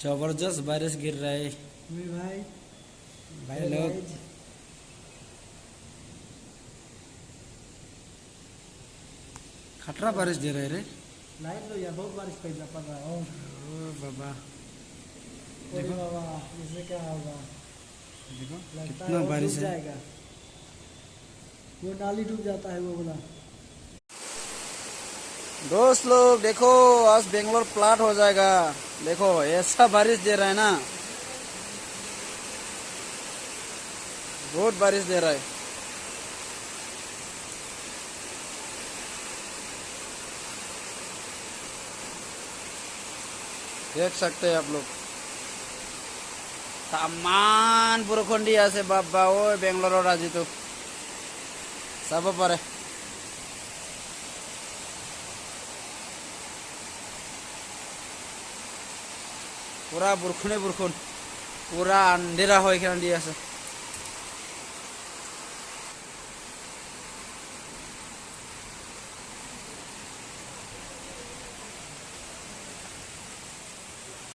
जबरदस्त बारिश गिर रहा है भाई भाई लोग। खतरा बारिश दे रहे रे। लाइट लो यार, बहुत बारिश पड़ रहा है। ओ बाबा देखो बाबा, इससे क्या होगा? देखो लगता कितना है बारिश डूब है। जाएगा, वो नाली डूब जाता है वो बोला। दोस्त लोग देखो, आज बेंगलोर प्लाट हो जाएगा। देखो ऐसा बारिश दे रहा है ना, बहुत बारिश दे रहा है। देख सकते हैं आप लोग, तामान बरखुन दी आसे बाबा ओ बेंगलोर आज तो सब पारे। पूरा बरखुने बरखुन, पूरा अंधेरा हो दी आसे।